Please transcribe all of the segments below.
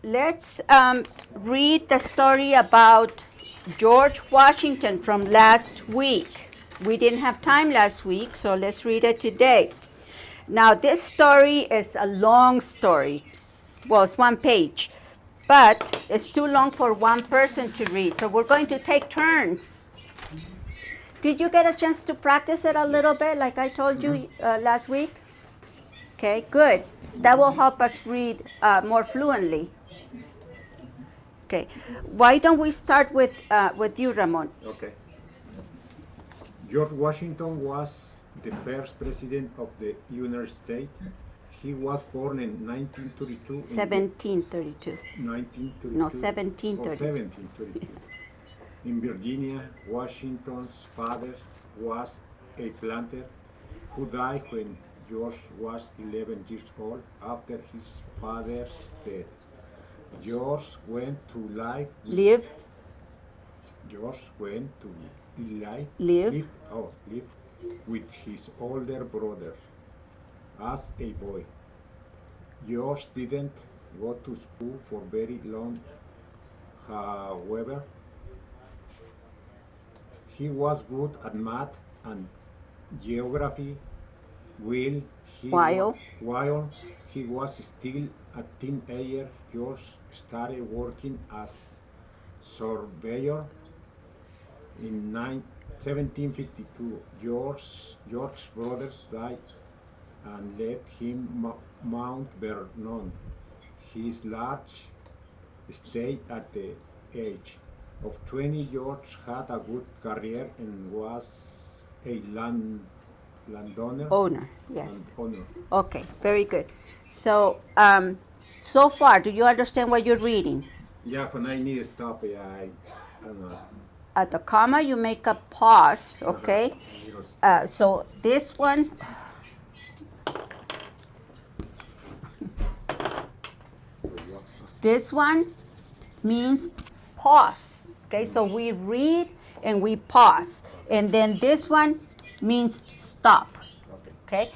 let's read the story about George Washington from last week. We didn't have time last week, so let's read it today. Now, this story is a long story. Well, it's one page, but it's too long for one person to read, so we're going to take turns. Did you get a chance to practice it a little bit, like I told you last week? Okay, good. That will help us read more fluently. Okay, why don't we start with you, Ramon? Okay. George Washington was the first president of the United States. He was born in 1932. 1732. 1932. No, 1732. 1732. In Virginia, Washington's father was a planter who died when George was 11 years old after his father's death. George went to live. George went to live with his older brother as a boy. George didn't go to school for very long. However, he was good at math and geography while he was still a teenager. George started working as surveyor. In 1752, George's brothers died and left him Mount Vernon, his large estate. At the age of 20, George had a good career and was a landowner. Owner, yes. Owner. Okay, very good. So, so far, do you understand what you're reading? Yeah, when I need to stop, I don't know. At the comma, you make a pause, okay? So this one, means pause, okay? So we read and we pause. And then this one means stop, okay?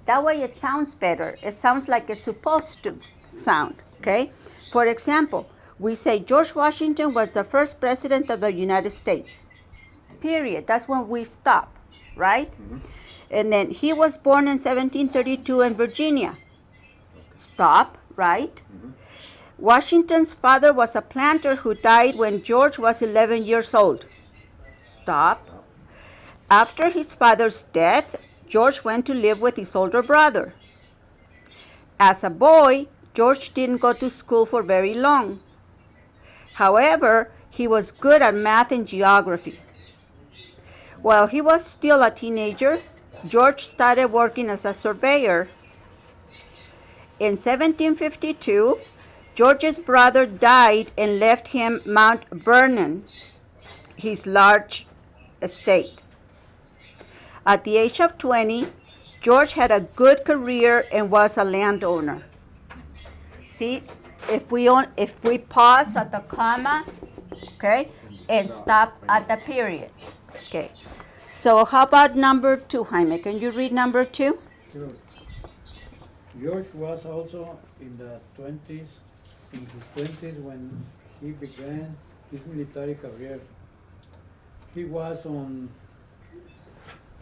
That way it sounds better. It sounds like it's supposed to sound, okay? For example, we say George Washington was the first president of the United States. Period. That's when we stop, right? Mm-hmm. And then he was born in 1732 in Virginia. Stop, right? Mm-hmm. Washington's father was a planter who died when George was 11 years old. Stop. After his father's death, George went to live with his older brother. As a boy, George didn't go to school for very long. However, he was good at math and geography. While he was still a teenager, George started working as a surveyor. In 1752, George's brother died and left him Mount Vernon, his large estate. At the age of 20, George had a good career and was a landowner. See? If we pause at the comma, okay, and stop at the period, okay. So how about number 2, Jaime? Can you read number 2? Sure. George was also in his 20s when he began his military career. He was on,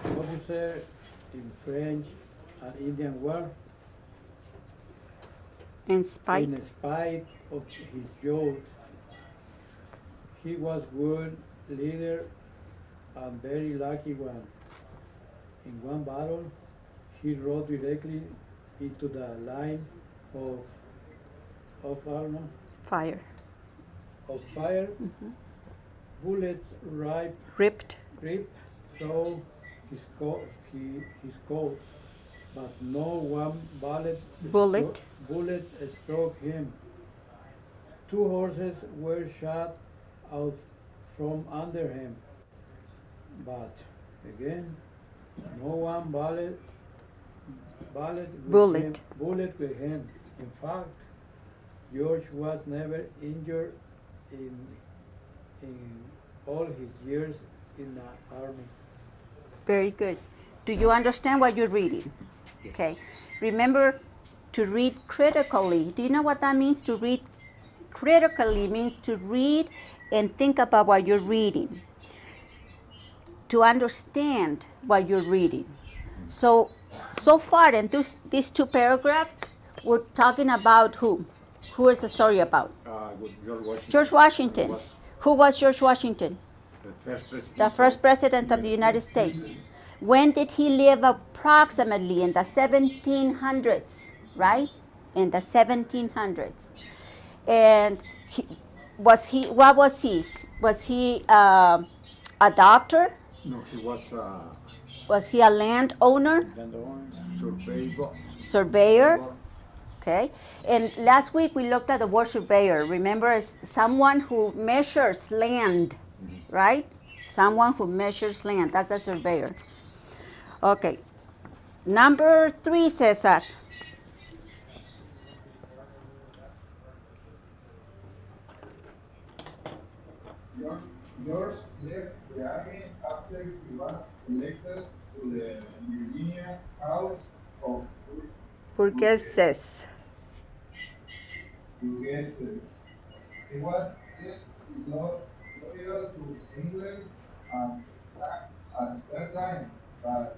in French and Indian War. In spite of his youth, he was good leader and very lucky one. In one battle, he rode directly into the line of fire. Mm-hmm. Bullets ripped through his coat. But no one bullet struck him. 2 horses were shot out from under him. But again, no one bullet with him. In fact, George was never injured in all his years in the army. Very good. Do you understand what you're reading? Okay. Remember to read critically. Do you know what that means, to read critically means to read and think about what you're reading, to understand what you're reading. So far in these two paragraphs, we're talking about who? Who is the story about? With George Washington. George Washington. Was Who was George Washington? the first president. The first president of the United States. When did he live approximately? In the 1700s, right? In the 1700s. And what was he? Was he a doctor? No, he was Was he a landowner? surveyor. Surveyor? Okay. And last week we looked at the word surveyor. Remember, as someone who measures land, right? Someone who measures land. That's a surveyor. Okay. Number 3, Cesar. George left the army after he was elected to the Virginia House of Burgesses. Burgesses. He was still loyal to England at that time, but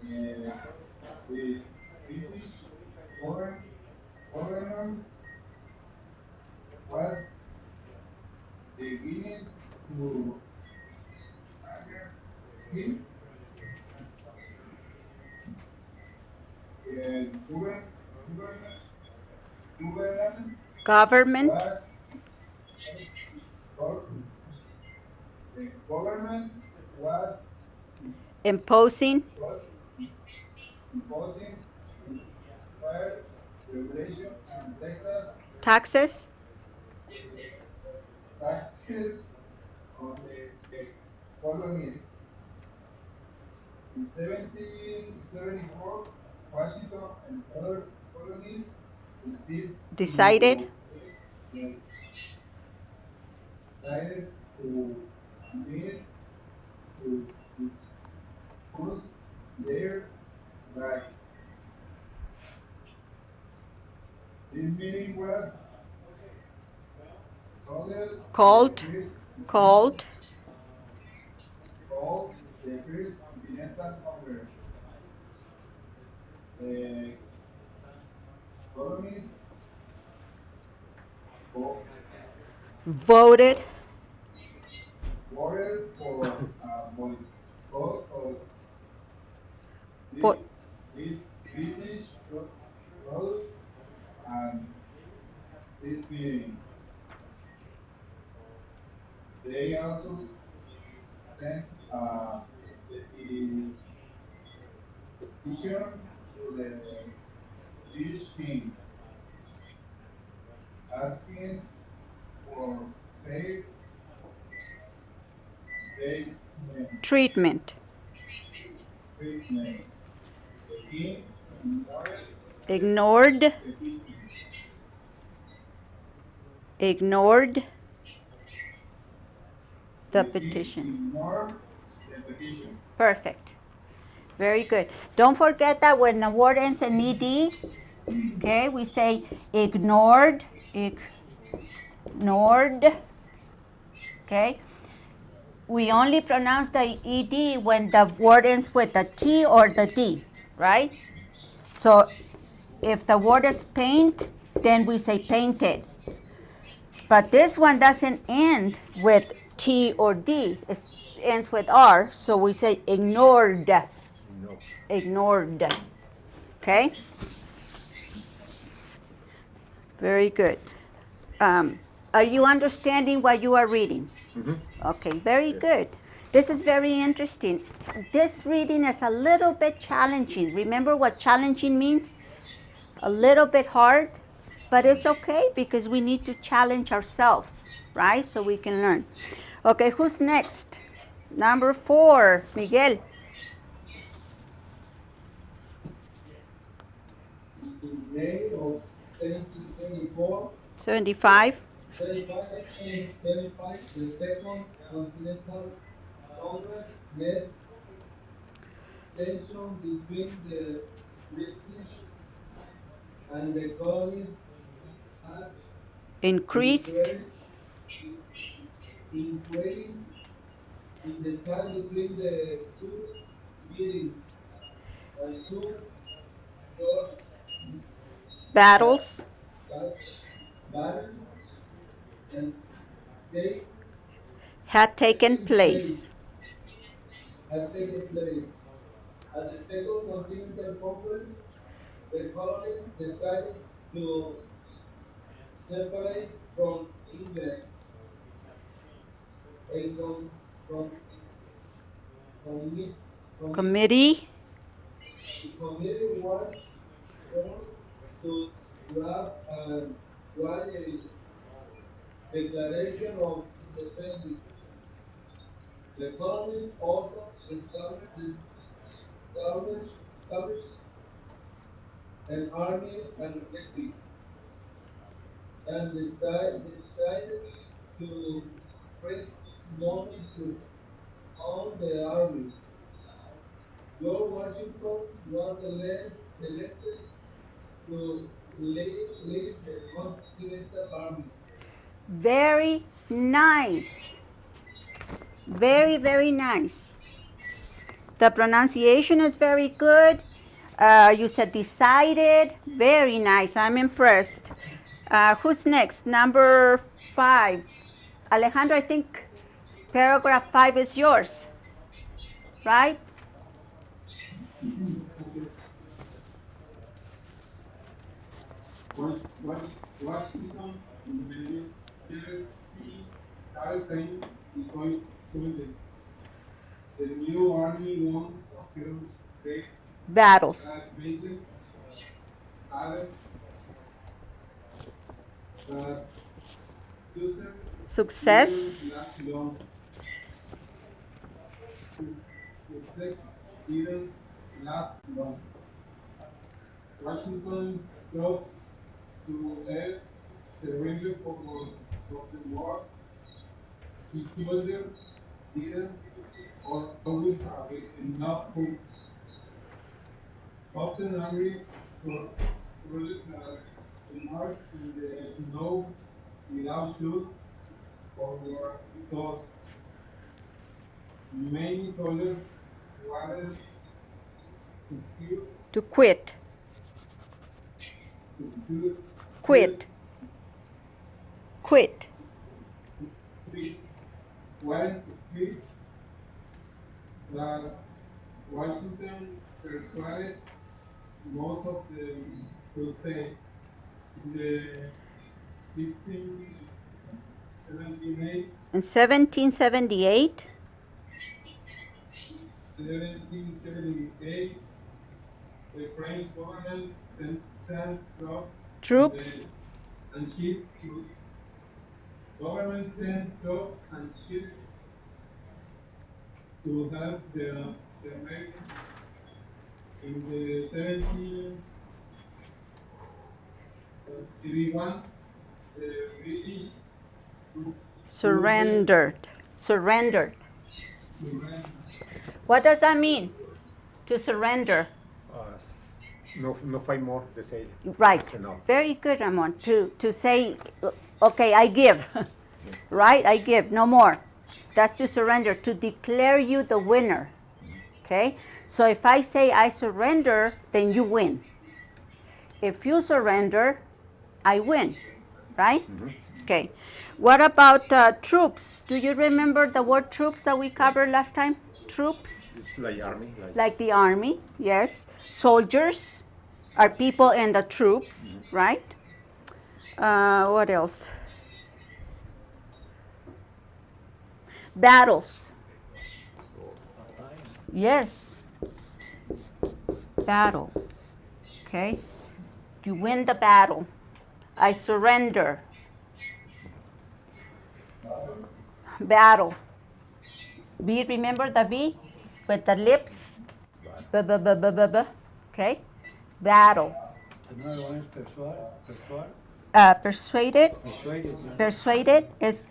the British government was beginning to anger him. Government. The government was Imposing. imposing fire regulation in Texas, Taxes. taxes on the colonies. In 1774, Washington and other colonies Decided. Yes, decided to meet to discuss their rights. This meeting was Called the First Continental Congress. The colonies voted voted for boycott of Bo- British products and this meeting. They also sent a petition to the British king asking for fair treatment. treatment. The king Ignored. the petition. Ignored the The king petition. ignored the petition. Perfect. Very good. Don't forget that when the word ends in ed, okay, we say ignored, okay. We only pronounce the ed when the word ends with the t or the d, right? So if the word is paint, then we say painted. But this one doesn't end with T or D. It ends with R, so we say ignored. No. Ignored. Okay? Very good. Are you understanding what you are reading? Mm-hmm. Okay, very Yes. good. This is very interesting. This reading is a little bit challenging. Remember what challenging means? A little bit hard, but it's okay because we need to challenge ourselves, right? So we can learn. Okay, who's next? Number 4, Miguel. In May of 1774, 75. 75, the Second Continental Congress met. Tension between the British and the colonies had increased increase in the time between the two meetings and two short battles ba- battles and they had taken taken place, place. had taken place. At the Second Continental Conference, the colonies decided to separate from England and from commit, commit, Committee the committee was formed to draft and write a declaration of independence. The colonies also established an army and navy and decided to print money to own the army. George Washington was elected to lead the Continental Army. very nice. Very, very nice. The pronunciation is very good. You said decided. Very nice. I'm impressed. Who's next? Number 5. Alejandro, I think paragraph 5 is yours, right? Washington military started training soldiers. The new army won a few great Battles. battles, battles, but didn't last Success. long. Success didn't last long. Washington troops to help surrender for the war. His soldiers didn't always have enough food. Often angry, soldiers marched in the snow without shoes or clothes. Many soldiers wanted To quit. to Quit. Quit. quit. Wanted to quit, but Washington persuaded most of them to stay. In the 1678, In 1778, 1778, the French government sent troops and ships to government sent troops and ships to help the Americans. In the 1781, the British surrendered. Surrendered. surrendered. What does that mean? To surrender. No fight more, they say. Right. It's enough. Very good, Ramon. To say, okay, I give. Right? I give. No more. That's to surrender. To declare you the winner. Okay? So if I say I surrender, then you win. If you surrender, I win. Right? Okay. What about troops? Do you remember the word troops that we covered last time? Troops, It's like army. like the army, yes. Soldiers are people in the troops, right? What else? Battles. Yes. Battle. Okay. You win the battle. I surrender. Battle. B, remember the B with the lips? B, b, b, b, b, b. Okay. Battle. Another one is persuade. Persuaded. Persuaded. Persuaded is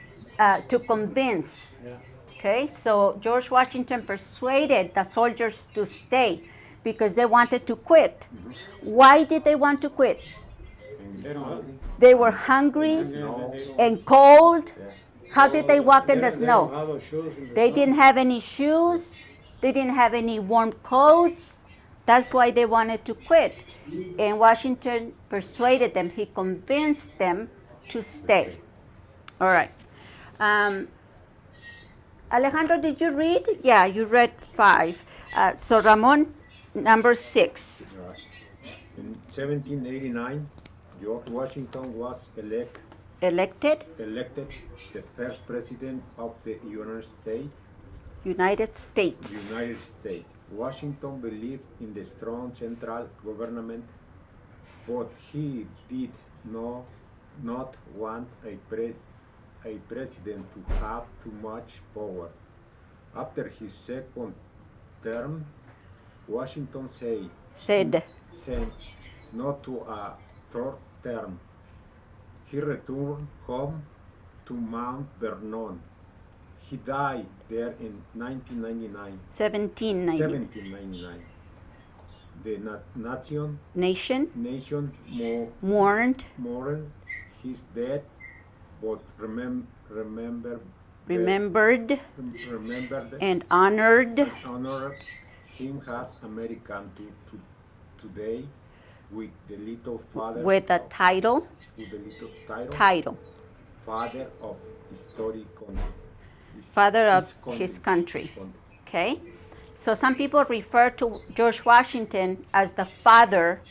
to convince. Yeah. Okay, so George Washington persuaded the soldiers to stay because they wanted to quit. Why did they want to quit? They don't have, They were hungry Snow. and cold. Yeah. How did they walk in the they don't snow? have a shoes in the They snow. didn't have any shoes. They didn't have any warm clothes. That's why they wanted to quit. And Washington persuaded them. He convinced them to stay. All right. Alejandro, did you read? Yeah, you read 5. So Ramon, number 6. Right. In 1789, George Washington was Elected elected the first president of the United States. United States. United States. Washington believed in the strong central government, but he did not want a president to have too much power. After his second term, Washington Said. said no to a third term. He returned home to Mount Vernon. He died there in 1999. 1790. 1799. The Nation nation mourned. mourned his death, but remembered And honored him as American to today with the little father with a title. with the little title Title. father of historic Father of his country. Okay? So some people refer to George Washington as the father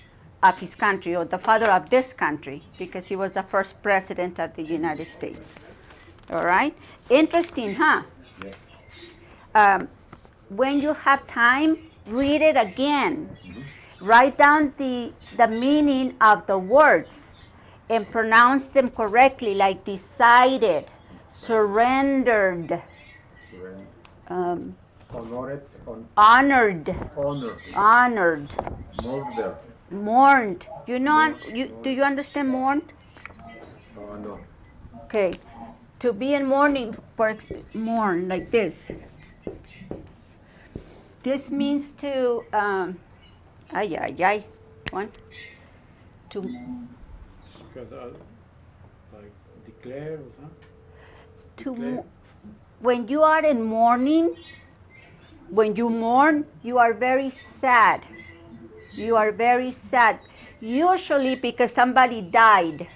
of his country, or the father of this country, because he was the first president of the United States. All right? Interesting, huh? Yes. When you have time, read it again. Write down the meaning of the words and pronounce them correctly, like decided, surrendered, Honored, honored, honored, murdered. mourned. Do you understand mourned? Oh no. Okay. To be in mourning, mourn like this. This means to, one, to, Because, like, declare or something. to, Declare. when you are in mourning, when you mourn, you are very sad. You are very sad. Usually because somebody died.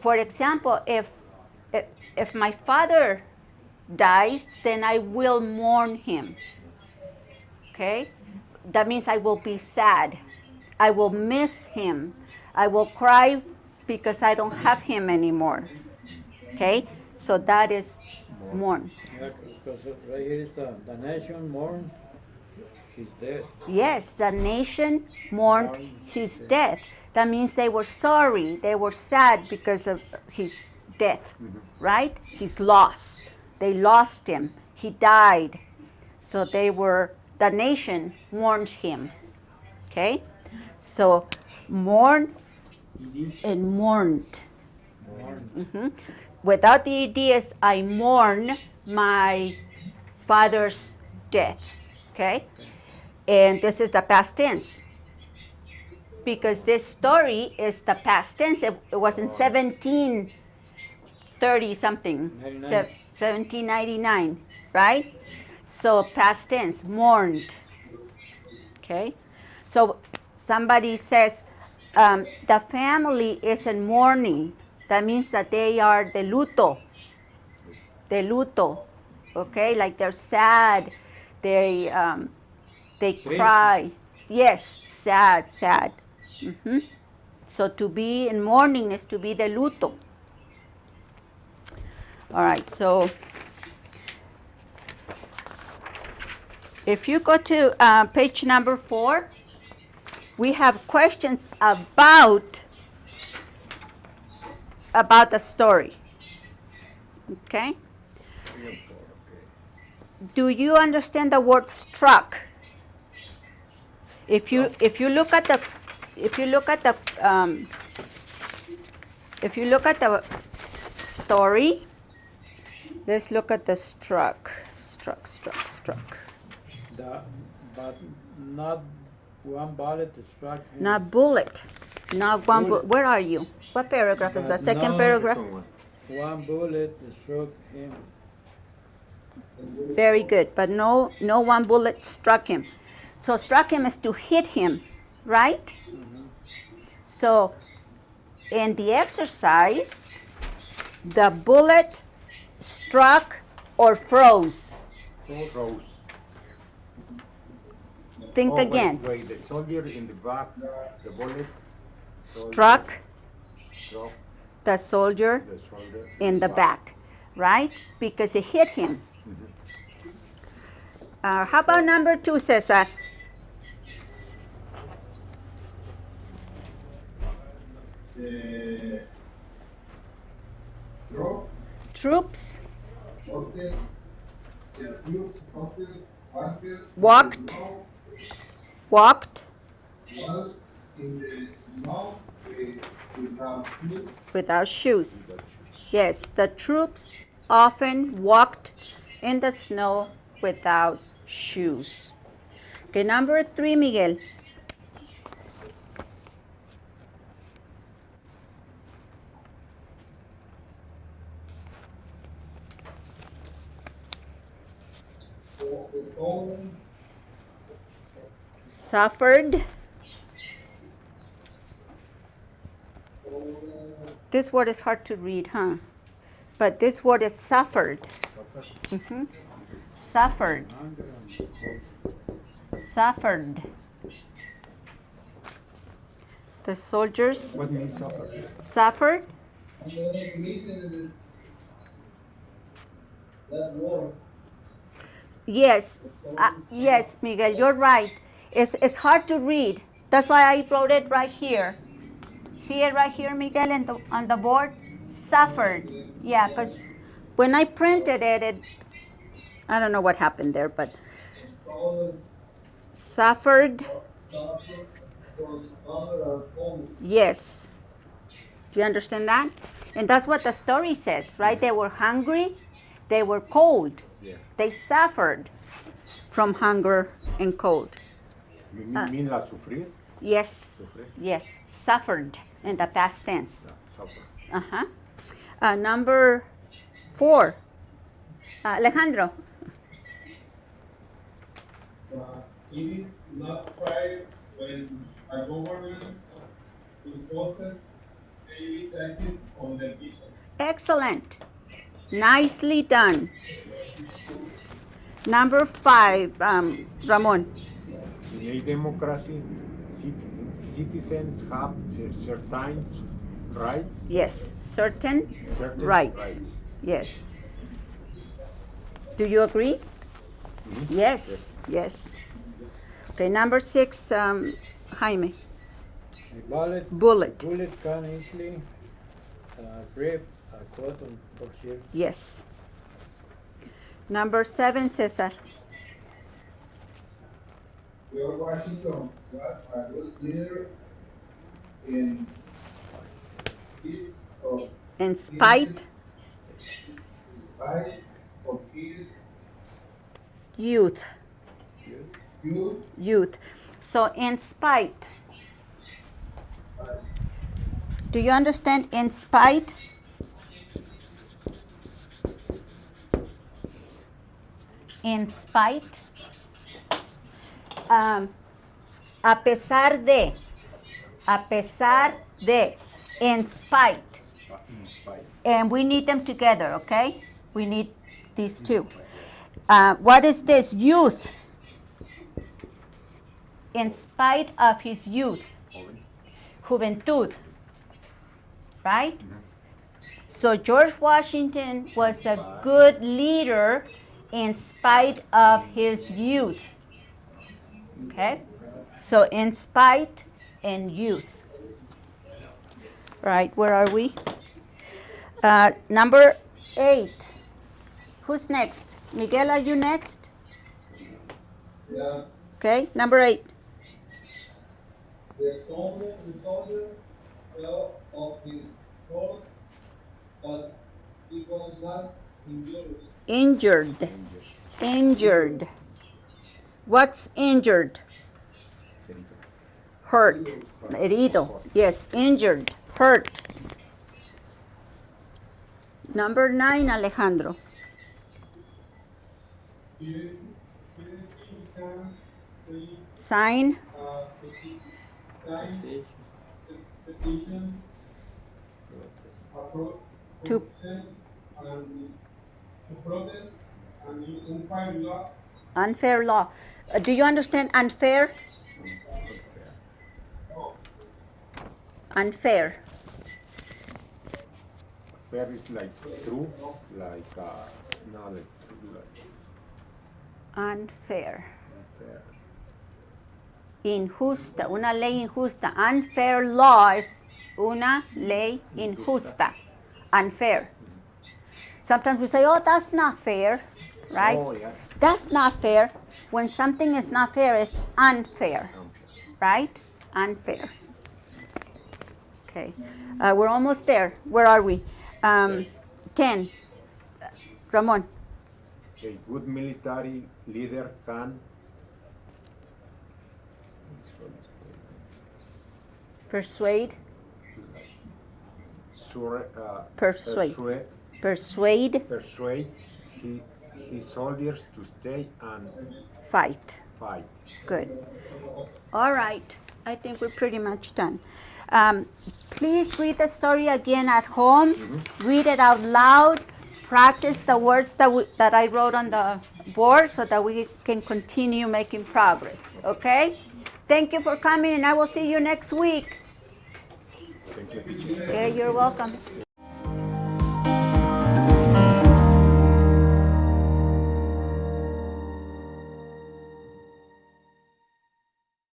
For example, if my father dies, then I will mourn him. Okay? That means I will be sad. I will miss him. I will cry because I don't have him anymore. Okay? So that is mourn. Yeah, because right here is the nation mourn his death. Yes, the nation mourned his death. That means they were sorry. They were sad because of his death, right? His loss. They lost him. He died. So the nation mourned him. Okay? So mourn and mourned. Mourn. Without the ideas, I mourn my father's death. Okay? And this is the past tense. Because this story is the past tense. It was in 1730 something. 1799, right? So past tense, mourned. Okay? So somebody says, the family is in mourning. That means that they are de luto. De luto. Okay? Like they're sad. They cry. Yes, sad. So to be in mourning is to be de luto. All right, so if you go to page number 4, we have questions about the story. Okay? Do you understand the word struck? If you look at the story, let's look at the struck. But not one bullet struck him. Not bullet. Not one bullet. Bullet. Where are you? What paragraph is But that? Second no- paragraph? Second one. One bullet struck him. Very good. But no one bullet struck him. So struck him is to hit him, right? So in the exercise, the bullet struck or froze. Froze. Think Oh, again. Wait, the soldier in the back, the bullet Struck struck the soldier the shoulder. in the back, right? Because it hit him. How about number 2, Cesar? The troops Troops often, the troops often Walked. snow, walked was in the snow without shoes. without shoes. Yes, the troops often walked in the snow without shoes. Okay, number 3, Miguel. The stone Suffered. This word is hard to read, huh? But this word is suffered. Mhm. Suffered. Suffered. The soldiers What means suffer? suffered. Yes, yes, Miguel, you're right. It's hard to read. That's why I wrote it right here. See it right here, Miguel, on the board? Suffered. Yeah, because when I printed it, I don't know what happened there, but suffered. Yes. Do you understand that? And that's what the story says, right? They were hungry, they were cold. Yeah. They suffered from hunger and cold. You mean la sufrir? Yes, Sufrir? yes, suffered in the past tense. Suffer. Number 4, Alejandro. it is not right when a government imposes daily taxes on the people. Excellent. Nicely done. Number 5, Ramon. In a democracy, citizens have certain rights. Yes, certain Certain rights. Yes. Do you agree? Yes, yes. Okay, number 6, Jaime. A bullet Bullet. can easily rip a cotton for sheer. Yes. Number 7, Cesar. George Washington was a good leader in In spite spite of his youth. youth. Youth. So in spite. Do you understand in spite? In spite. A pesar de. A pesar de. In spite. In spite. And we need them together, okay? We need these two. What is this? Youth. In spite of his youth. Joven. Juventud. Right? So George Washington was a good leader in spite of his youth. Okay? So in spite and youth. Right, where are we? Number 8. Who's next? Miguel, are you next? Yeah. Okay, number 8. The soldier fell off his horse, but he was not injured. Injured. Injured. What's injured? hurt. Herido. Yes, injured, hurt. Number 9, Alejandro. ¿Qué significa Sign sign, petition, to protest, and to protest, and unfair law? unfair law. Do you understand unfair? Unfair. Fair is like true, like no, like Unfair. fair. Injusta. Una ley injusta. Unfair law es una ley injusta. Unfair. Sometimes we say, oh, that's not fair, right? Oh, yeah. That's not fair. When something is not fair, it's unfair, right? Unfair. Okay. We're almost there. Where are we? 10. Ramon. A good military leader can Persuade. persuade Persuade. his soldiers to stay and Fight. fight. Good. All right. I think we're pretty much done. Please read the story again at home. Read it out loud. Practice the words that I wrote on the board so that we can continue making progress. Okay? Thank you for coming, and I will see you next week. Thank you, teacher. Okay, you're welcome.